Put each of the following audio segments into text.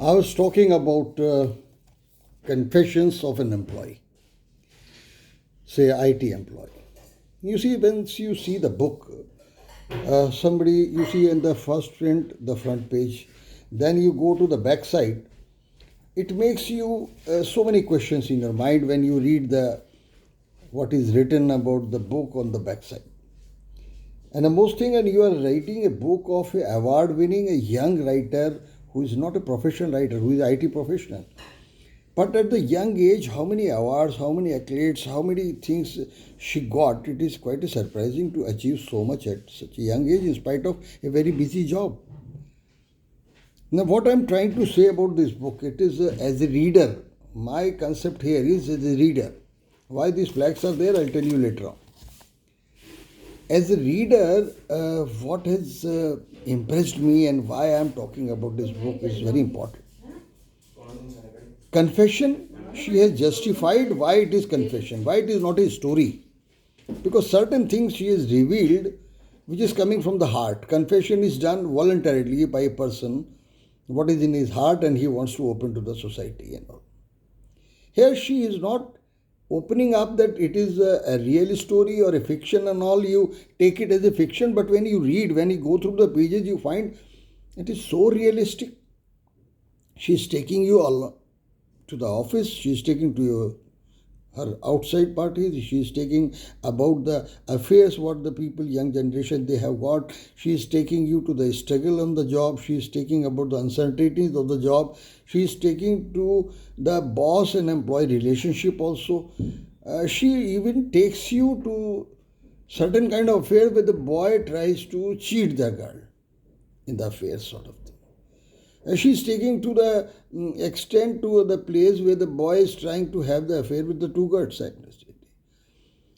I was talking about confessions of an employee, say IT employee. You see, when you see the book, somebody you see in the first print, the front page, then you go to the back side. It makes you so many questions in your mind when you read the what is written about the book on the back side. And the most thing, and you are writing a book of a award winning a young writer who is not a professional writer, who is IT professional. But at the young age, how many awards, how many accolades, how many things she got, it is quite surprising to achieve so much at such a young age in spite of a very busy job. Now, what I am trying to say about this book, it is as a reader, my concept here is as a reader. Why these flags are there, I'll tell you later on. As a reader, what has impressed me and why I am talking about this book is very important. Confession, she has justified why it is confession, why it is not a story. Because certain things she has revealed which is coming from the heart. Confession is done voluntarily by a person, what is in his heart, and he wants to open to the society and all. Here she is not opening up that it is a real story or a fiction and all. You take it as a fiction, but when you read, when you go through the pages, you find it is so realistic. She is taking you all to the office, she is taking to her outside parties, she is taking about the affairs what the people, young generation, they have got. She is taking you to the struggle on the job, she is taking about the uncertainties of the job, she is taking to the boss and employee relationship also. She even takes you to certain kind of affair where the boy tries to cheat the girl in the affair sort of thing. She is taking to the extent to the place where the boy is trying to have the affair with the two girls.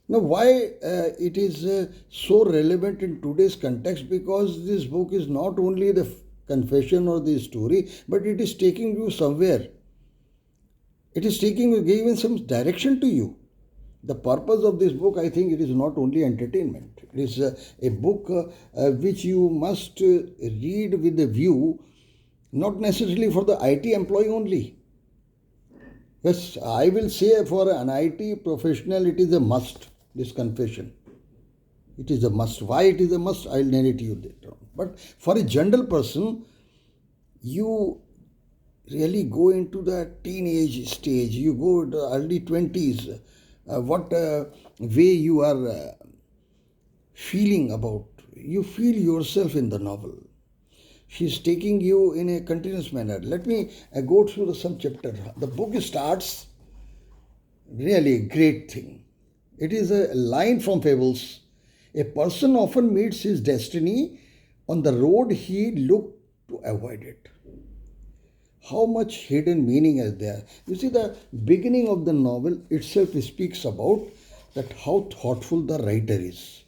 Now, why it is so relevant in today's context? Because this book is not only the confession or the story, but it is taking you somewhere. It is giving some direction to you. The purpose of this book, I think, it is not only entertainment. It is a book which you must read with a view, not necessarily for the IT employee only. Yes, I will say for an IT professional, it is a must, this confession. It is a must. Why it is a must, I'll narrate you later on. But for a general person, you really go into the teenage stage, you go to the early 20s, what way you are feeling about, you feel yourself in the novel. She is taking you in a continuous manner. Let me go through some chapter. The book starts really a great thing. It is a line from Fables. A person often meets his destiny on the road he looked to avoid it. How much hidden meaning is there? You see, the beginning of the novel itself speaks about that how thoughtful the writer is.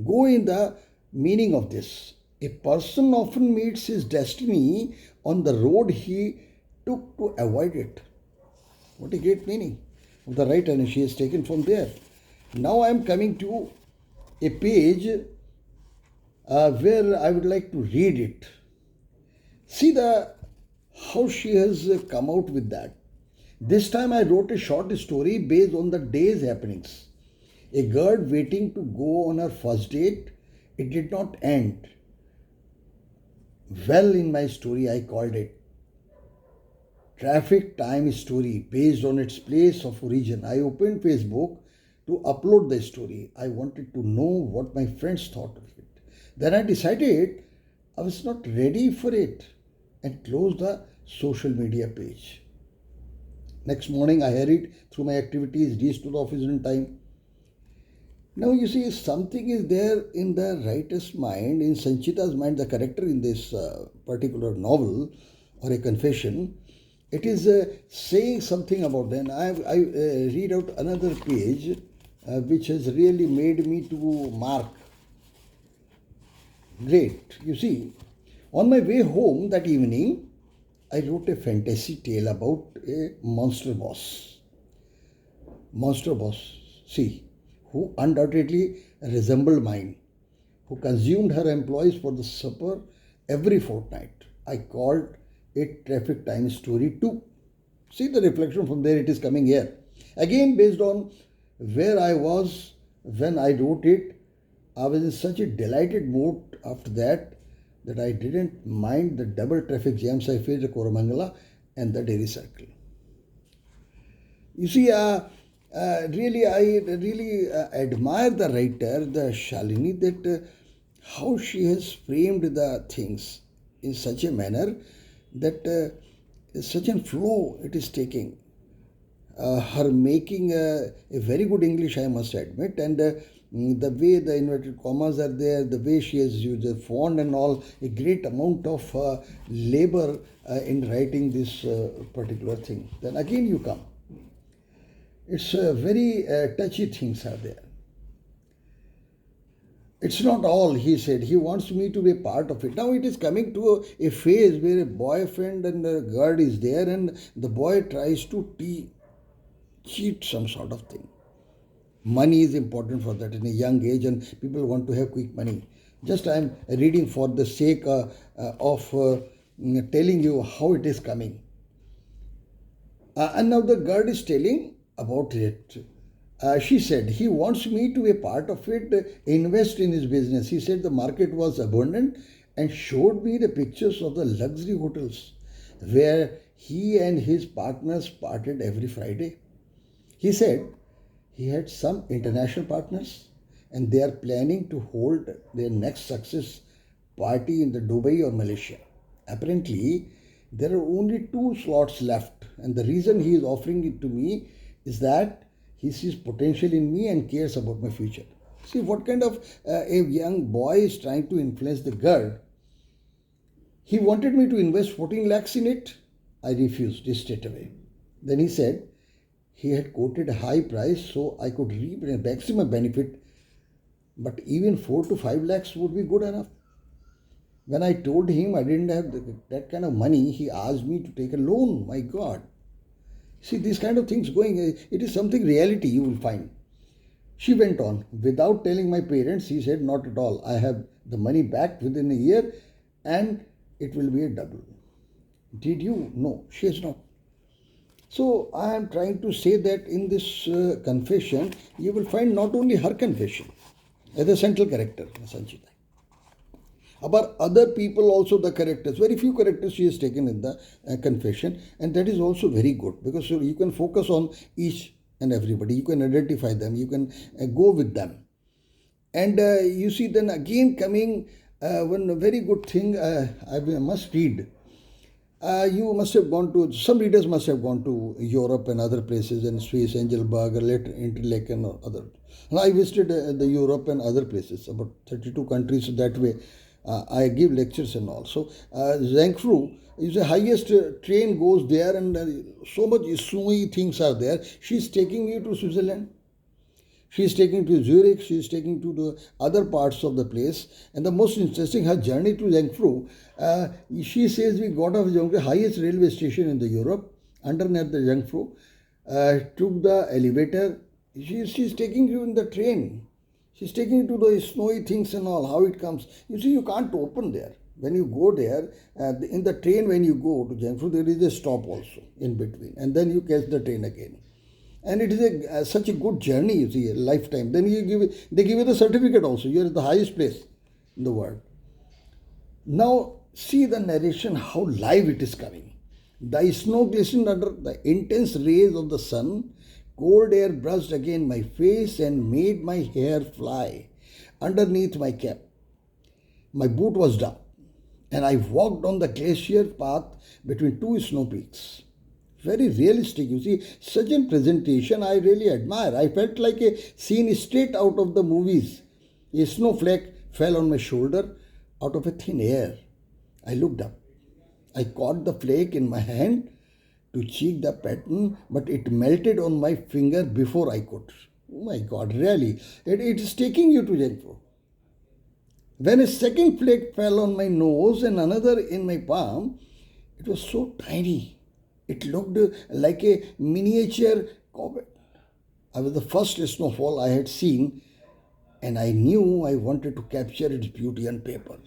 Go in the meaning of this. A person often meets his destiny on the road he took to avoid it. What a great meaning of the writer, and she has taken from there. Now I am coming to a page where I would like to read it. See how she has come out with that. This time I wrote a short story based on the day's happenings. A girl waiting to go on her first date. It did not end well in my story. I called it Traffic Time Story based on its place of origin. I opened Facebook to upload the story. I wanted to know what my friends thought of it. Then I decided I was not ready for it and closed the social media page. Next morning I hurried through my activities, reached to the office in time. Now you see, something is there in the writer's mind, in Sanchita's mind, the character in this particular novel or a confession. It is saying something about them. I read out another page which has really made me to mark. Great. You see, on my way home that evening, I wrote a fantasy tale about a monster boss. Monster boss, see, who undoubtedly resembled mine, who consumed her employees for the supper every fortnight. I called a traffic time story too. See the reflection from there, it is coming here. Again, based on where I was when I wrote it, I was in such a delighted mood after that I didn't mind the double traffic jams I faced at Koramangala and the Dairy Circle. You see, I really admire the writer, the Shalini, that how she has framed the things in such a manner that such a flow it is taking. Her making a very good English, I must admit, and the way the inverted commas are there, the way she has used the font and all, a great amount of labor in writing this particular thing. Then again you come. It's very touchy things are there. It's not all, he said. He wants me to be a part of it. Now it is coming to a phase where a boyfriend and a girl is there and the boy tries to cheat some sort of thing. Money is important for that in a young age and people want to have quick money. Just I am reading for the sake of telling you how it is coming. And now the girl is telling about it. She said, he wants me to be a part of it, invest in his business. He said the market was abundant and showed me the pictures of the luxury hotels where he and his partners parted every Friday. He said he had some international partners and they are planning to hold their next success party in the Dubai or Malaysia. Apparently, there are only 2 slots left, and the reason he is offering it to me is that he sees potential in me and cares about my future. See what kind of a young boy is trying to influence the girl. He wanted me to invest 14 lakhs in it. I refused straight away. Then he said he had quoted a high price so I could reap a maximum benefit, but even 4 to 5 lakhs would be good enough. When I told him I didn't have that kind of money, he asked me to take a loan. My God. See, these kind of things going, it is something reality you will find. She went on. Without telling my parents, he said, not at all. I have the money back within a year and it will be a double. Did you? No, she has not. So I am trying to say that in this confession, you will find not only her confession as a central character, Sanchita, but other people also the characters. Very few characters she has taken in the confession, and that is also very good because you can focus on each and everybody. You can identify them. You can go with them. And you see then again coming one very good thing I must read. You must have gone to, some readers must have gone to Europe and other places in Swiss, Engelberg, or Interlaken or other. And I visited the Europe and other places, about 32 countries that way. I give lectures and all. So Zhengfru is the highest train goes there and so much snowy things are there. She's taking you to Switzerland. She is taking to Zurich, she is taking to the other parts of the place. And the most interesting, her journey to Zhengfru, she says we got off Zhengfru, highest railway station in the Europe, underneath the Zhengfru, took the elevator. She is taking you in the train. She's taking you to the snowy things and all, how it comes. You see, you can't open there. When you go there, in the train when you go to Zhengfru, there is a stop also in between. And then you catch the train again. And it is such a good journey, you see, a lifetime. Then they give you the certificate also. You are at the highest place in the world. Now, see the narration, how live it is coming. The snow glistened under the intense rays of the sun. Cold air brushed against my face and made my hair fly underneath my cap. My boot was down, and I walked on the glacier path between 2 snow peaks. Very realistic, you see, such a presentation I really admire. I felt like a scene straight out of the movies. A snowflake fell on my shoulder out of a thin air. I looked up. I caught the flake in my hand to check the pattern, but it melted on my finger before I could. Oh my God, really? It is taking you to Zhengfru. When a second flake fell on my nose and another in my palm, it was so tiny. It looked like a miniature comet. I was the first snowfall I had seen, and I knew I wanted to capture its beauty on paper.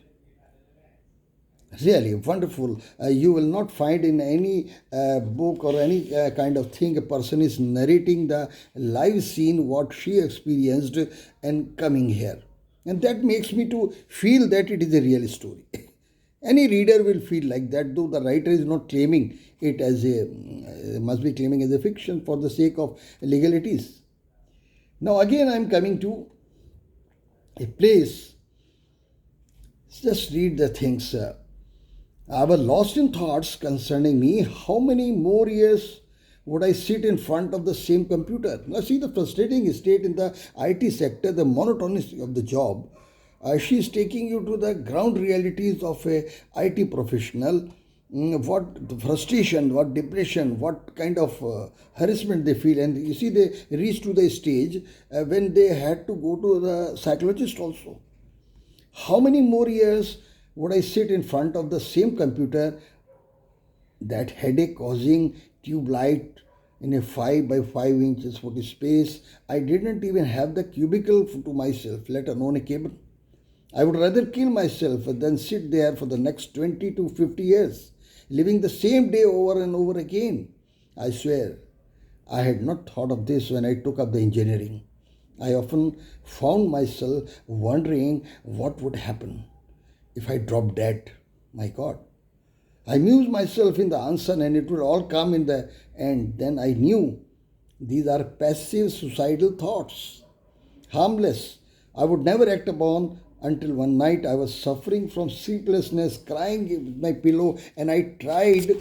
Really wonderful. You will not find in any book or any kind of thing a person is narrating the live scene what she experienced and coming here, and that makes me to feel that it is a real story. Any reader will feel like that, though the writer is not claiming it as a must be claiming as a fiction for the sake of legalities. Now again, I am coming to a place. Just read the things. I was lost in thoughts concerning me. How many more years would I sit in front of the same computer? Now, see the frustrating state in the IT sector, the monotony of the job. She's taking you to the ground realities of a IT professional. What frustration, what depression, what kind of harassment they feel, and you see they reach to the stage when they had to go to the psychologist also. How many more years would I sit in front of the same computer, that headache causing tube light in a 5 by 5 inches foot space? I didn't even have the cubicle to myself, let alone a cable. I would rather kill myself than sit there for the next 20 to 50 years, living the same day over and over again. I swear, I had not thought of this when I took up the engineering. I often found myself wondering what would happen if I dropped dead. My God. I mused myself in the answer and it would all come in the end. Then I knew these are passive suicidal thoughts, harmless. I would never act upon until one night I was suffering from sleeplessness, crying with my pillow, and I tried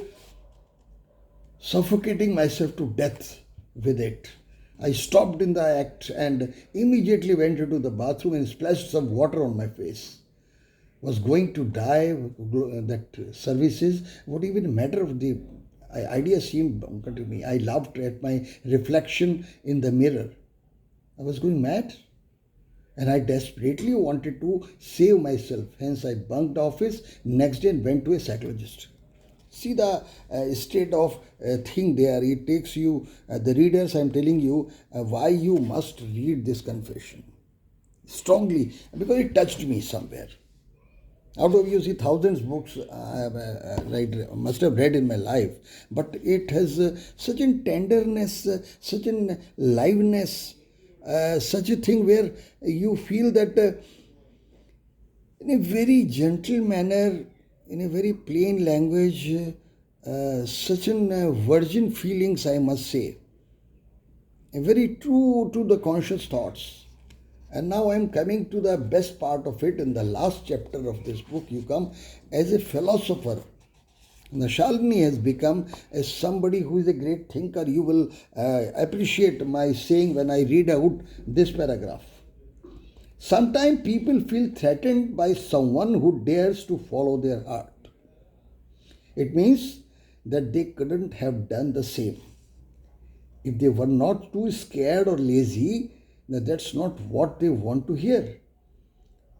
suffocating myself to death with it. I stopped in the act and immediately went into the bathroom and splashed some water on my face. Was going to die, that services would even matter of the idea seemed bunker to me. I laughed at my reflection in the mirror. I was going mad and I desperately wanted to save myself. Hence, I bunked office next day and went to a psychologist. See the state of thing there. It takes you, the readers, I'm telling you, why you must read this confession strongly because it touched me somewhere. Out of you see thousands books I have must have read in my life, but it has such a tenderness, such a liveness, such a thing where you feel that in a very gentle manner, in a very plain language, such an virgin feelings, I must say, very true to the conscious thoughts. And now I am coming to the best part of it. In the last chapter of this book, you come as a philosopher. Now, Shalini has become as somebody who is a great thinker. You will appreciate my saying when I read out this paragraph. Sometimes people feel threatened by someone who dares to follow their heart. It means that they couldn't have done the same. If they were not too scared or lazy, then that's not what they want to hear.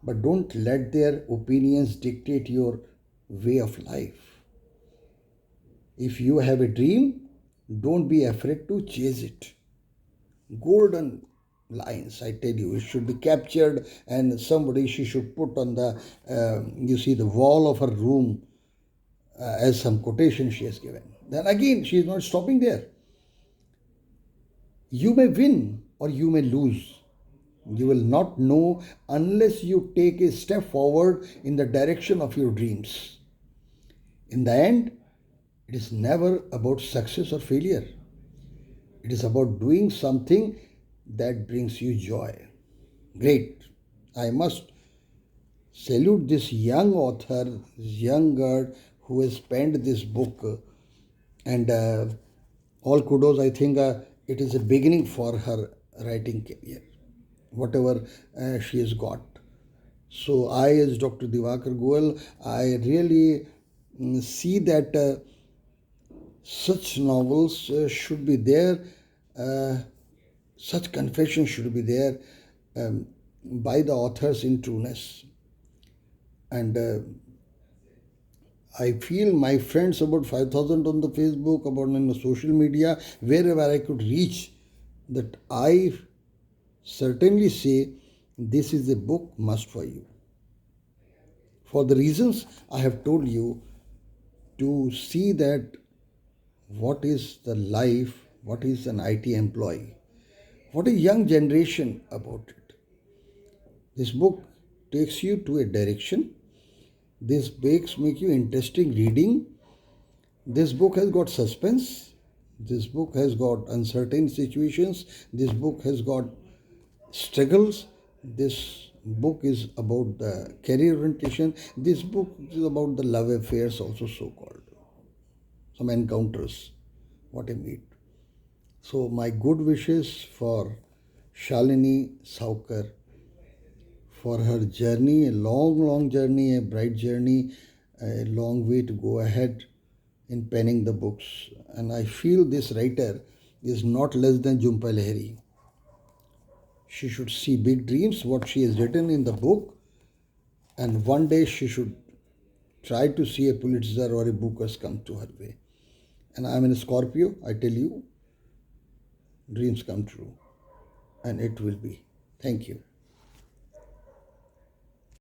But don't let their opinions dictate your way of life. If you have a dream, don't be afraid to chase it. Golden lines, I tell you, it should be captured and somebody she should put on the, you see, the wall of her room as some quotation she has given. Then again, she is not stopping there. You may win or you may lose. You will not know unless you take a step forward in the direction of your dreams. In the end, it is never about success or failure. It is about doing something that brings you joy. Great. I must salute this young author, this young girl who has penned this book. And all kudos, I think it is a beginning for her writing career, whatever she has got. So I, as Dr. Divakar Goel, I really see that such novels should be there, such confessions should be there by the authors in trueness. And I feel my friends, about 5,000 on the Facebook, about on the social media, wherever I could reach, that I certainly say this is a book must for you. For the reasons I have told you, to see that what is the life, what is an IT employee, what is young generation about it. This book takes you to a direction. This books make you interesting reading. This book has got suspense. This book has got uncertain situations. This book has got struggles. This book is about the career orientation. This book is about the love affairs, also so called. Some encounters, what I meet. So, my good wishes for Shalini Saukar for her journey, a long, long journey, a bright journey, a long way to go ahead in penning the books. And I feel this writer is not less than Jhumpa Lahiri. She should see big dreams, what she has written in the book, and one day she should try to see a Pulitzer or a Booker's come to her way. And I'm in a Scorpio, I tell you, dreams come true. And it will be. Thank you.